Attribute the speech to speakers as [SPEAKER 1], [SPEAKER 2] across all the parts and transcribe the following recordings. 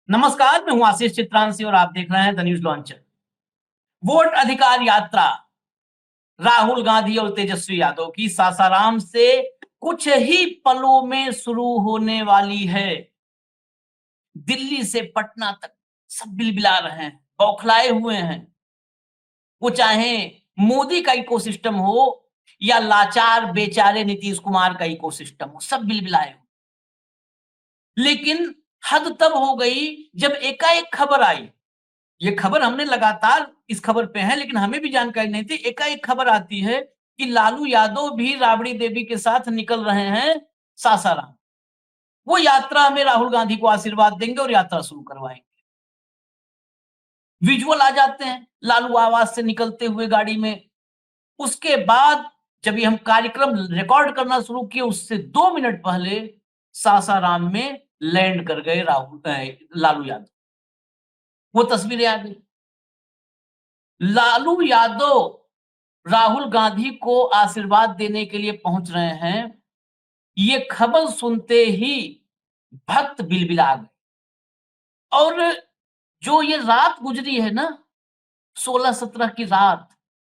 [SPEAKER 1] नमस्कार, मैं हूं आशीष चित्रांशी और आप देख रहे हैं द न्यूज लॉन्चर। वोट अधिकार यात्रा राहुल गांधी और तेजस्वी यादव की सासाराम से कुछ ही पलों में शुरू होने वाली है। दिल्ली से पटना तक सब बिलबिला रहे हैं, बौखलाए हुए हैं। वो चाहे मोदी का इकोसिस्टम हो या लाचार बेचारे नीतीश कुमार का इकोसिस्टम हो, सब बिलबिलाए हो। लेकिन हद तब हो गई जब एकाएक खबर आई। ये खबर हमने लगातार इस खबर पे है, लेकिन हमें भी जानकारी नहीं थी। एकाएक खबर आती है कि लालू यादव भी राबड़ी देवी के साथ निकल रहे हैं सासाराम। वो यात्रा में राहुल गांधी को आशीर्वाद देंगे और यात्रा शुरू करवाएंगे। विजुअल आ जाते हैं लालू आवास से निकलते हुए गाड़ी में। उसके बाद जब ये हम कार्यक्रम रिकॉर्ड करना शुरू किए, उससे 2 मिनट पहले सासाराम में लैंड कर गए लालू यादव। वो तस्वीरें आ गई। लालू यादव राहुल गांधी को आशीर्वाद देने के लिए पहुंच रहे हैं। ये खबर सुनते ही भक्त बिलबिला गए। और जो ये रात गुजरी है ना, 16-17 की रात,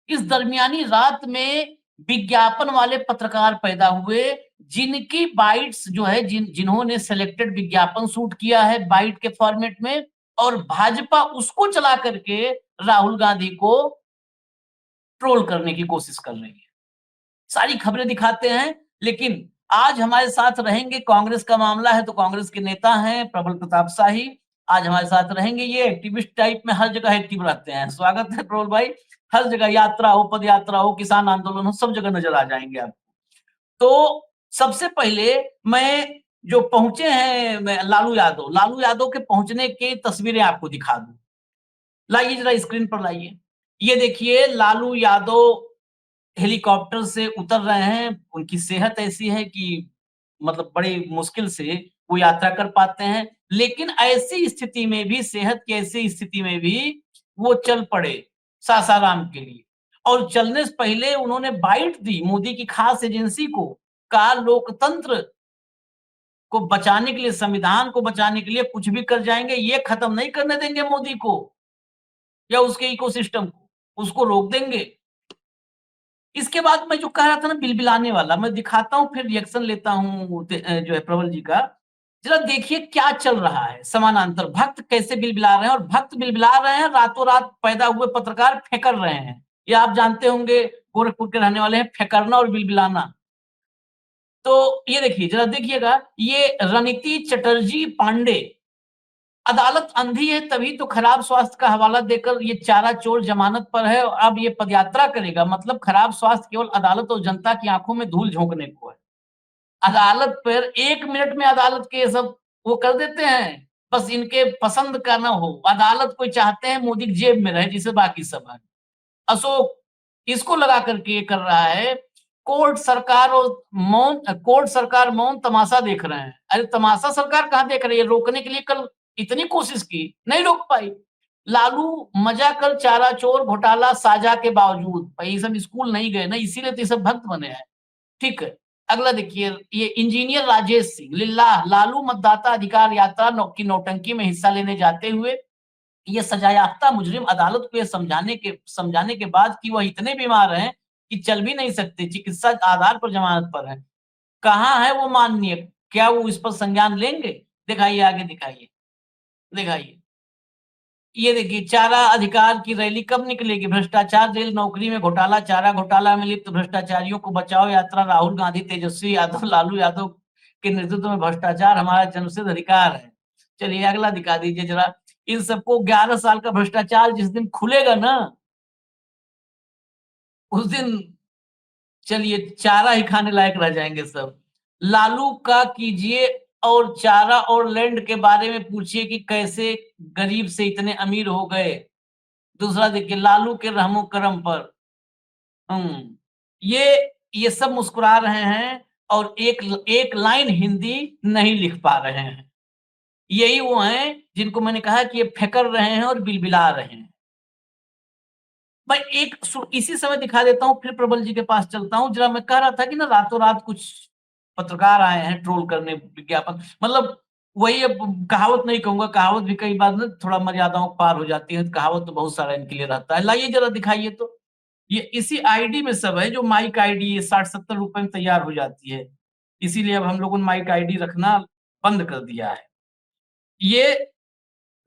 [SPEAKER 1] इस दरमियानी रात में विज्ञापन वाले पत्रकार पैदा हुए, जिनकी बाइट्स जो है जिन्होंने सिलेक्टेड विज्ञापन शूट किया है बाइट के फॉर्मेट में, और भाजपा उसको चला करके राहुल गांधी को ट्रोल करने की कोशिश कर रही है। सारी खबरें दिखाते हैं। लेकिन आज हमारे साथ रहेंगे, कांग्रेस का मामला है तो कांग्रेस के नेता हैं प्रबल प्रताप शाही, आज हमारे साथ रहेंगे। ये एक्टिविस्ट टाइप में हर जगह एक्टिव रहते हैं। स्वागत है प्रबल भाई। हर जगह यात्रा हो, पद यात्रा हो, किसान आंदोलन हो, सब जगह नजर आ जाएंगे आप। तो सबसे पहले मैं जो पहुंचे हैं लालू यादव के पहुंचने की तस्वीरें आपको दिखा दूं। लाइए जरा स्क्रीन पर लाइए। ये देखिए लालू यादव हेलीकॉप्टर से उतर रहे हैं। उनकी सेहत ऐसी है कि मतलब बड़ी मुश्किल से वो यात्रा कर पाते हैं। लेकिन ऐसी स्थिति में भी, सेहत की ऐसी स्थिति में भी वो चल पड़े सासाराम के लिए। और चलने से पहले उन्होंने बाइट दी मोदी की खास एजेंसी को। कहा लोकतंत्र को बचाने के लिए, संविधान को बचाने के लिए कुछ भी कर जाएंगे, ये खत्म नहीं करने देंगे मोदी को या उसके इकोसिस्टम को, उसको रोक देंगे। इसके बाद मैं जो कह रहा था ना बिलबिलाने वाला, मैं दिखाता हूँ फिर रिएक्शन लेता हूँ जो है प्रबल जी का। जरा देखिए क्या चल रहा है समानांतर, भक्त कैसे बिलबिला रहे हैं। और भक्त बिलबिला रहे हैं, रातों रात पैदा हुए पत्रकार फेंकर रहे हैं। ये आप जानते होंगे, गोरखपुर के रहने वाले हैं, फेंकरना और बिलबिलाना। तो ये देखिए, जरा देखिएगा, ये रणनीति चटर्जी पांडे। अदालत अंधी है तभी तो खराब स्वास्थ्य का हवाला देकर ये चारा चोर जमानत पर है और अब ये पदयात्रा करेगा। मतलब खराब स्वास्थ्य केवल अदालत और जनता की आंखों में धूल झोंकने को है। अदालत पर 1 मिनट में अदालत के सब वो कर देते हैं, बस इनके पसंद का ना हो। अदालत कोई चाहते हैं मोदी की जेब में रहे, जिसे बाकी सब है। अशोक इसको लगा करके ये कर रहा है। कोर्ट सरकार मौन तमाशा देख रहे हैं। अरे तमाशा सरकार कहाँ देख रही है? रोकने के लिए कल इतनी कोशिश की, नहीं रोक पाई। लालू मजा कर चारा चोर घोटाला साजा के बावजूद, भाई ये सब स्कूल नहीं गए ना, इसीलिए तो ये सब भक्त बने हैं। ठीक है। अगला देखिए, ये इंजीनियर राजेश सिंह लिल्लाह लालू मतदाता अधिकार यात्रा की नौटंकी में हिस्सा लेने जाते हुए ये सजायाफ्ता मुजरिम अदालत को ये समझाने के बाद कि वह इतने बीमार हैं कि चल भी नहीं सकते, चिकित्सा आधार पर जमानत पर हैं। कहाँ है वो माननीय? क्या वो इस पर संज्ञान लेंगे? दिखाइए, आगे दिखाइए, दिखाइए। ये देखिए, चारा अधिकार की रैली कब निकलेगी? भ्रष्टाचार जेल नौकरी में घोटाला, चारा घोटाला में लिप्त भ्रष्टाचारियों को बचाओ यात्रा राहुल गांधी तेजस्वी यादव लालू यादव के नेतृत्व में भ्रष्टाचार हमारा जन्मसिद्ध अधिकार है। चलिए अगला दिखा दीजिए जरा। इन सबको 11 साल का भ्रष्टाचार जिस दिन खुलेगा ना, उस दिन चलिए चारा ही खाने लायक रह जाएंगे सब। लालू का कीजिए और चारा और लैंड के बारे में पूछिए कि कैसे गरीब से इतने अमीर हो गए। दूसरा देखिए, लालू के रहमो करम पर। हम्म, ये सब मुस्कुरा रहे हैं और एक एक लाइन हिंदी नहीं लिख पा रहे हैं। यही वो हैं जिनको मैंने कहा कि ये फेकर रहे हैं और बिलबिला रहे हैं। मैं इसी समय दिखा देता हूँ, फिर प्रबल जी के पास चलता हूँ। जरा मैं कह रहा था कि ना रातों रात कुछ पत्रकार आए हैं ट्रोल करने विज्ञापन, मतलब वही अब कहावत नहीं कहूँगा, कहावत भी कई बार ना थोड़ा मर्यादाओं को पार हो जाती है, कहावत तो बहुत सारा इनके लिए रहता है। लाइए ज़रा दिखाइए तो। ये इसी आईडी में सब है जो माइक आईडी ये 60-70 रुपए में तैयार हो जाती है। इसीलिए अब हम लोगों ने माइक आईडी रखना बंद कर दिया है। ये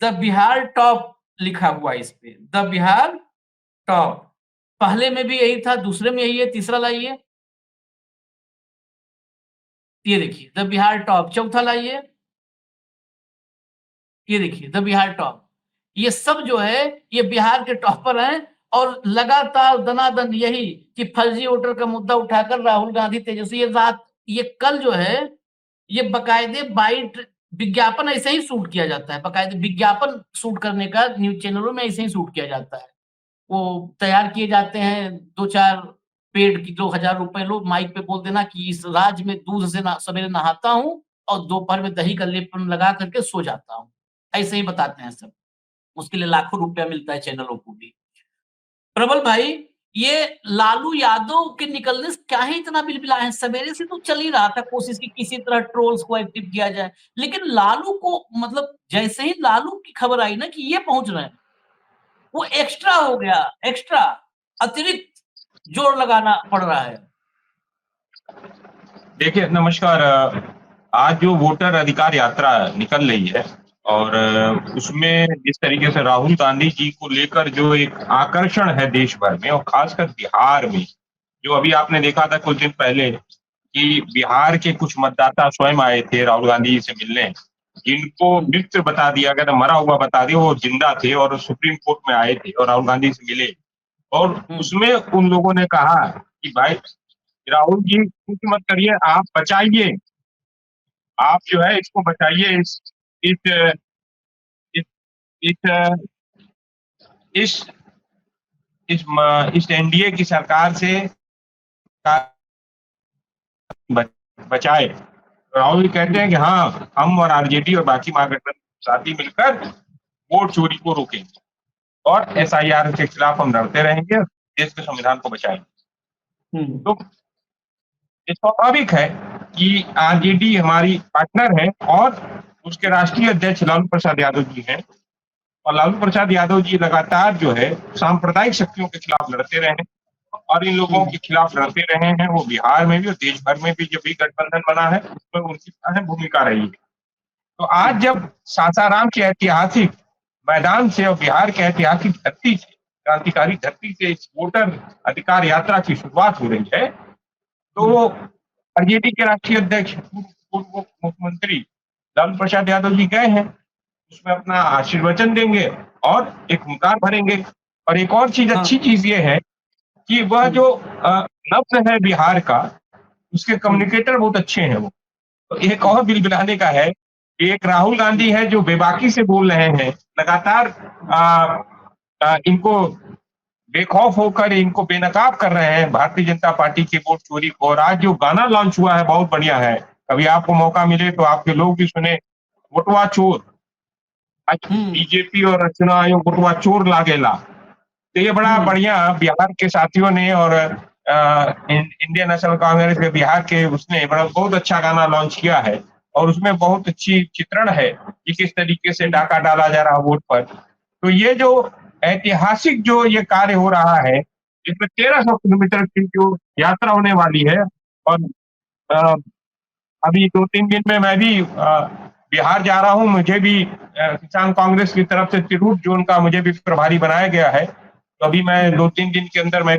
[SPEAKER 1] द बिहार टॉप लिखा हुआ है इस पे, द बिहार टॉप। पहले में भी यही था, दूसरे में यही है, तीसरा लाइए। ये देखिए द बिहार टॉप, चौथा लाइए। ये देखिए द बिहार टॉप। ये सब जो है ये बिहार के टॉपर हैं और लगातार दनादन यही कि फर्जी वोटर का मुद्दा उठाकर राहुल गांधी, तेजस्वी, ये कल जो है ये बाकायदे बाइट विज्ञापन ऐसे ही शूट किया जाता है, बाकायदे विज्ञापन शूट करने का न्यूज़ चैनलों में ऐसे ही शूट किया जाता है। वो तैयार किए जाते हैं 2-4 पेड़ की, 2000 रुपए लो, माइक पे बोल देना कि इस राज्य में दूध से ना सवेरे नहाता हूँ और दोपहर में दही का लेपन लगा करके सो जाता हूँ। ऐसे ही बताते हैं सब। उसके लिए लाखों रुपया मिलता है चैनलों को भी। प्रबल भाई, ये लालू यादव के निकलने से क्या ही इतना बिलबिलाए हैं? सवेरे से तो चल ही रहा था कोशिश कि किसी तरह ट्रोल्स को एक्टिव किया जाए, लेकिन लालू को मतलब जैसे ही लालू की खबर आई ना कि ये पहुंच रहे हैं, वो एक्स्ट्रा हो गया, एक्स्ट्रा अतिरिक्त जोर लगाना पड़ रहा है।
[SPEAKER 2] देखिए, नमस्कार। आज जो वोटर अधिकार यात्रा निकल रही है और उसमें जिस तरीके से राहुल गांधी जी को लेकर जो एक आकर्षण है देश भर में और खासकर बिहार में, जो अभी आपने देखा था कुछ दिन पहले कि बिहार के कुछ मतदाता स्वयं आए थे राहुल गांधी जी से मिलने, जिनको
[SPEAKER 1] हुँ,
[SPEAKER 2] मृत बता दिया गया था, मरा हुआ बता दिया, वो जिंदा थे और सुप्रीम कोर्ट में आए थे और राहुल गांधी से मिले। और
[SPEAKER 1] हुँ,
[SPEAKER 2] उसमें उन लोगों ने कहा कि भाई राहुल जी कुछ मत करिए, आप बचाइए, आप जो है इसको बचाइए, इस इस इस इस इस एनडीए की सरकार से बचाए। राहुल जी कहते हैं
[SPEAKER 1] हुँ,
[SPEAKER 2] कि हाँ, हम और आरजेडी और बाकी महागठबंधन साथी मिलकर वोट चोरी को रोकेंगे और
[SPEAKER 1] हुँ,
[SPEAKER 2] एसआईआर के खिलाफ हम लड़ते रहेंगे, देश के संविधान को बचाएंगे।
[SPEAKER 1] हुँ,
[SPEAKER 2] तो ये स्वाभाविक है कि आरजेडी हमारी पार्टनर है और उसके राष्ट्रीय अध्यक्ष लालू प्रसाद यादव जी हैं और लालू प्रसाद यादव जी लगातार जो है सांप्रदायिक शक्तियों के खिलाफ लड़ते रहे हैं और इन लोगों
[SPEAKER 1] हुँ,
[SPEAKER 2] के खिलाफ लड़ते रहे हैं। वो बिहार में भी और देश भर में भी जब भी गठबंधन बना है उसमें उनकी अहम भूमिका रही है। तो
[SPEAKER 1] हुँ,
[SPEAKER 2] आज जब सासाराम के ऐतिहासिक मैदान से और बिहार के ऐतिहासिक धरती से, क्रांतिकारी धरती से इस वोटर अधिकार यात्रा की शुरुआत हो रही है, तो
[SPEAKER 1] हुँ,
[SPEAKER 2] वो आरजेडी के राष्ट्रीय अध्यक्ष पूर्व मुख्यमंत्री लालू प्रसाद यादव जी गए हैं, उसमें अपना आशीर्वचन देंगे और एक हुंकार भरेंगे। और एक और चीज,
[SPEAKER 1] हाँ,
[SPEAKER 2] अच्छी चीज ये है कि वह
[SPEAKER 1] हुँ,
[SPEAKER 2] जो नब्ज है बिहार का, उसके
[SPEAKER 1] हुँ,
[SPEAKER 2] कम्युनिकेटर बहुत अच्छे हैं वो। तो एक
[SPEAKER 1] हुँ,
[SPEAKER 2] और बिल बनाने का है कि एक राहुल
[SPEAKER 1] हुँ,
[SPEAKER 2] गांधी है जो बेबाकी से बोल रहे हैं, लगातार आ, इनको बेखौफ होकर इनको बेनकाब कर रहे हैं भारतीय जनता पार्टी की वोट चोरी को। और आज जो गाना लॉन्च हुआ है बहुत बढ़िया है, कभी आपको मौका मिले तो आपके लोग भी सुने, वोटवा चोर। आज
[SPEAKER 1] हुँ,
[SPEAKER 2] बीजेपी और चुनाव आयोग वोटवा चोर लागेला। तो ये बड़ा
[SPEAKER 1] हुँ,
[SPEAKER 2] बढ़िया बिहार के साथियों ने और इंडियन नेशनल कांग्रेस के बिहार के उसने बड़ा बहुत अच्छा गाना लॉन्च किया है और उसमें बहुत अच्छी चित्रण है कि किस तरीके से
[SPEAKER 1] हुँ,
[SPEAKER 2] डाका डाला जा रहा है वोट पर। तो ये जो ऐतिहासिक जो ये कार्य हो रहा है, इसमें 1300 किलोमीटर की जो यात्रा होने वाली है और अ, अभी 2-3 दिन में मैं भी बिहार जा रहा हूँ। मुझे भी किसान कांग्रेस की तरफ से तिरहुत जोन का मुझे भी प्रभारी बनाया गया है। तो अभी मैं
[SPEAKER 1] हुँ।
[SPEAKER 2] 2-3 दिन के अंदर मैं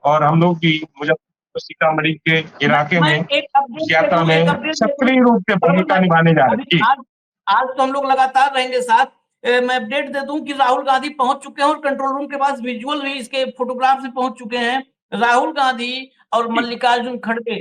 [SPEAKER 2] और हम लोग भी मुजफ्फरपुर सीतामढ़ी के इलाके
[SPEAKER 1] मैं
[SPEAKER 2] में
[SPEAKER 1] एक
[SPEAKER 2] उस
[SPEAKER 1] अपडेट दे
[SPEAKER 2] यात्रा
[SPEAKER 1] दूँ,
[SPEAKER 2] में
[SPEAKER 1] एक अपडेट दे दूँ,
[SPEAKER 2] सक्रिय रूप से
[SPEAKER 1] प्रबल
[SPEAKER 2] भूमिका
[SPEAKER 1] भाई,
[SPEAKER 2] निभाने जा
[SPEAKER 1] अभी
[SPEAKER 2] रहे हैं। जी।
[SPEAKER 1] आज आज तो हम लोग लगातार रहेंगे साथ। मैं अपडेट दे दूँ कि राहुल गांधी पहुँच चुके हैं और कंट्रोल रूम के पास विजुअल भी इसके फोटोग्राफ भी पहुँच चुके हैं। राहुल गांधी और
[SPEAKER 2] जी।
[SPEAKER 1] मल्लिकार्जुन खड़गे,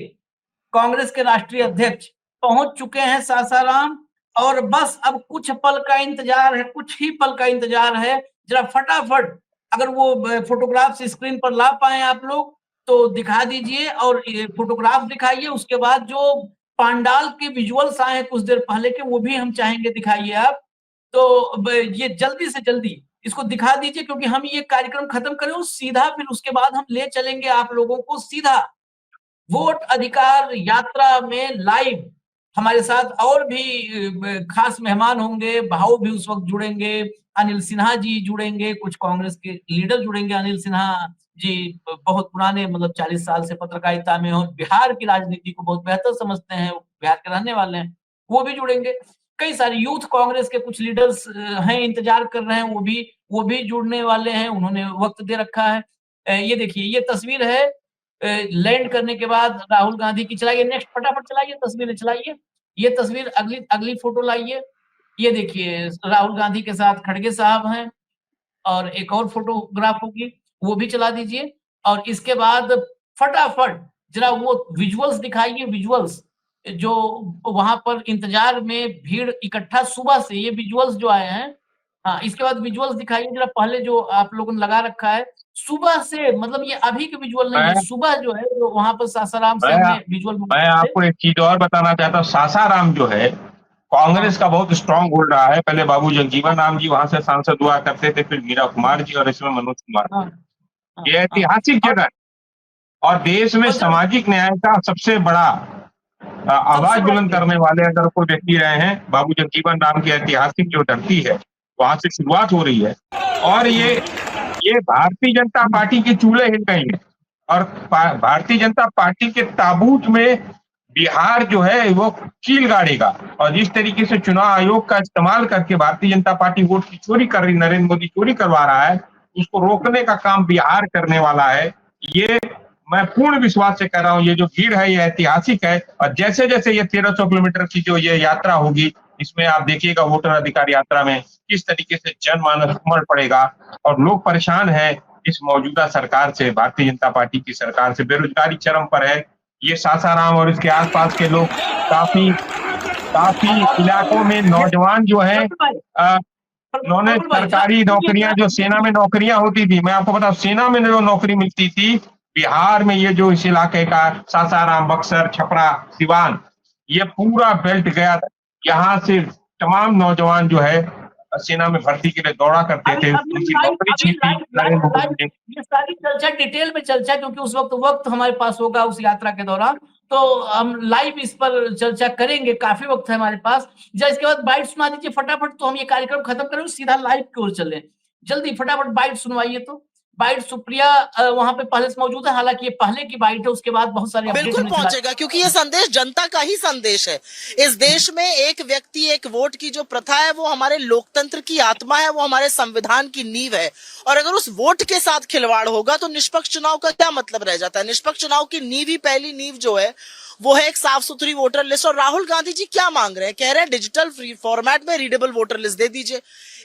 [SPEAKER 1] कांग्रेस के राष्ट्रीय अध्यक्ष, पहुँच चुके हैं सासाराम और बस अब कुछ पल का इंतज़ार है, कुछ ही पल का इंतज़ार है। ज़रा फटाफट अगर वो फ़ोटोग्राफ्स स्क्रीन पर ला पाएँ आप लोग, तो दिखा दीजिए और ये फ़ोटोग्राफ दिखाइए। उसके बाद जो पांडाल के विजुअल्स आए हैं कुछ देर पहले के, वो भी हम चाहेंगे दिखाइए आप। तो ब ये जल्दी से जल्दी इसको दिखा दीजिए क्योंकि हम ये कार्यक्रम खत्म करें और सीधा फिर उसके बाद हम ले चलेंगे आप लोगों को सीधा वोट अधिकार यात्रा में लाइव। हमारे साथ और भी खास मेहमान होंगे, भाऊ भी उस वक्त जुड़ेंगे, अनिल सिन्हा जी जुड़ेंगे, कुछ कांग्रेस के लीडर जुड़ेंगे। अनिल सिन्हा जी बहुत पुराने, मतलब 40 साल से पत्रकारिता में और बिहार की राजनीति को बहुत बेहतर समझते हैं, वो बिहार के रहने वाले हैं, वो भी जुड़ेंगे। कई सारे यूथ कांग्रेस के कुछ लीडर्स हैं, इंतजार कर रहे हैं, वो भी जुड़ने वाले हैं, उन्होंने वक्त दे रखा है। ये देखिए, ये तस्वीर है लैंड करने के बाद राहुल गांधी की। चलाइए नेक्स्ट, फटाफट चलाइए, तस्वीरें चलाइए। ये तस्वीर, अगली अगली फोटो लाइए। ये देखिए राहुल गांधी के साथ खड़गे साहब हैं, और एक और फोटोग्राफ होगी, वो भी चला दीजिए। और इसके बाद फटाफट जरा वो विजुअल्स दिखाइए, विजुअल्स जो वहां पर इंतजार में भीड़ इकट्ठा सुबह से, ये विजुअल्स जो आए हैं। हाँ, इसके बाद विजुअल्स दिखाइए जरा, पहले जो आप लोगों ने लगा रखा है सुबह से, मतलब ये अभी के विजुअल नहीं है,
[SPEAKER 2] मैं
[SPEAKER 1] सुबह जो है जो वहां पर सासाराम से
[SPEAKER 2] मैं
[SPEAKER 1] हमने विजुअल
[SPEAKER 2] मैं
[SPEAKER 1] थे।
[SPEAKER 2] आपको एक चीज और बताना चाहता हूँ। सासाराम जो है कांग्रेस
[SPEAKER 1] हाँ
[SPEAKER 2] का बहुत स्ट्रांग होल्ड रहा है। पहले बाबू जगजीवन राम जी वहां से सांसद हुआ करते थे, फिर मीरा कुमार जी, और इसमें मनोज कुमार
[SPEAKER 1] हाँ
[SPEAKER 2] जी।
[SPEAKER 1] हाँ
[SPEAKER 2] ये
[SPEAKER 1] हाँ।
[SPEAKER 2] ऐतिहासिक
[SPEAKER 1] और
[SPEAKER 2] जगह है और देश में
[SPEAKER 1] और जब
[SPEAKER 2] सामाजिक न्याय का सबसे बड़ा
[SPEAKER 1] सबसे
[SPEAKER 2] आवाज
[SPEAKER 1] बड़ा
[SPEAKER 2] बुलंद करने वाले अगर कोई व्यक्ति रहे हैं, बाबू जगजीवन राम की ऐतिहासिक जो धरती है वहां से शुरुआत हो रही है। और ये भारतीय जनता पार्टी के चूल्हे हिल गई है। और भारतीय जनता पार्टी के ताबूत में बिहार जो है वो कील गाड़ेगा। और जिस तरीके से चुनाव आयोग का इस्तेमाल करके भारतीय जनता पार्टी वोट की चोरी कर रही, नरेंद्र मोदी चोरी करवा रहा है, उसको रोकने का काम बिहार करने वाला है। ये मैं पूर्ण विश्वास से कह रहा हूं, ये जो भीड़ है ये ऐतिहासिक है। और जैसे जैसे ये 1300 किलोमीटर की जो ये यात्रा होगी, इसमें आप देखिएगा वोटर अधिकार यात्रा में किस तरीके से जनमानस उमड़ पड़ेगा। और लोग परेशान हैं इस मौजूदा सरकार से, भारतीय जनता पार्टी की सरकार से। बेरोजगारी चरम पर है। ये सासाराम और इसके आसपास के लोग काफी काफी इलाकों में नौजवान जो है
[SPEAKER 1] प्रफुल्ल भाई,
[SPEAKER 2] उन्होंने
[SPEAKER 1] प्रफुल्ल भाई जरा
[SPEAKER 2] सरकारी
[SPEAKER 1] सुनिए
[SPEAKER 2] नौकरियां,
[SPEAKER 1] जरा,
[SPEAKER 2] जो सेना में नौकरियां होती थी, मैं आपको बताऊं सेना में जो नौकरी मिलती थी बिहार में, ये जो इस इलाके का सासाराम, बक्सर, छपरा, सिवान, ये पूरा बेल्ट गया। यहाँ से तमाम नौजवान जो है सेना में भर्ती के लिए दौड़ा करते
[SPEAKER 1] अभी
[SPEAKER 2] थे,
[SPEAKER 1] अभी
[SPEAKER 2] उनकी
[SPEAKER 1] लाइव,
[SPEAKER 2] नौकरी
[SPEAKER 1] अभी
[SPEAKER 2] छीन ली
[SPEAKER 1] live
[SPEAKER 2] Narendra
[SPEAKER 1] live
[SPEAKER 2] Modi
[SPEAKER 1] live
[SPEAKER 2] ने।
[SPEAKER 1] ये सारी चर्चा डिटेल में चर्चा, क्योंकि उस वक्त हमारे पास होगा उस यात्रा के दौरान, तो हम लाइव इस पर चर्चा करेंगे, काफी वक्त है हमारे पास। जब इसके बाद बाइट सुना दीजिए फटाफट, तो हम ये कार्यक्रम खत्म करें, सीधा लाइव की ओर चले। जल्दी फटाफट बाइट सुनवाइए। तो बाइट सुप्रिया वहां पे पहले से मौजूद है, हालांकि ये पहले की बाइट है, उसके बाद बहुत सारे अपडेट
[SPEAKER 3] बिल्कुल
[SPEAKER 1] हमने चला।
[SPEAKER 3] पहुंचेगा, क्योंकि ये संदेश जनता का ही संदेश है। इस देश में एक व्यक्ति एक वोट की जो प्रथा है वो हमारे लोकतंत्र की आत्मा है, वो हमारे संविधान की नींव है। और अगर उस वोट के साथ खिलवाड़ होगा तो निष्पक्ष चुनाव का क्या मतलब रह जाता है। निष्पक्ष चुनाव की नींव ही, पहली नींव जो है वो है एक साफ सुथरी वोटर लिस्ट। और राहुल गांधी जी क्या मांग रहे हैं, कह रहे हैं डिजिटल फ्री फॉर्मेट में रीडेबल वोटर लिस्ट दे दीजिए।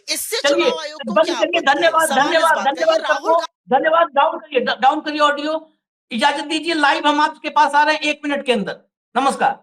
[SPEAKER 3] इससे
[SPEAKER 1] चलिए
[SPEAKER 3] चुनाव आयोग को
[SPEAKER 1] बंद
[SPEAKER 3] क्या
[SPEAKER 1] करिए,
[SPEAKER 3] आपत्ति है।
[SPEAKER 1] धन्यवाद
[SPEAKER 3] सवाल इस
[SPEAKER 1] धन्यवाद
[SPEAKER 3] बात का, ये
[SPEAKER 1] धन्यवाद
[SPEAKER 3] राहुल
[SPEAKER 1] सबको, धन्यवाद। डाउन करिए ऑडियो। इजाजत दीजिए, लाइव हम आपके पास आ रहे हैं 1 मिनट के अंदर। नमस्कार।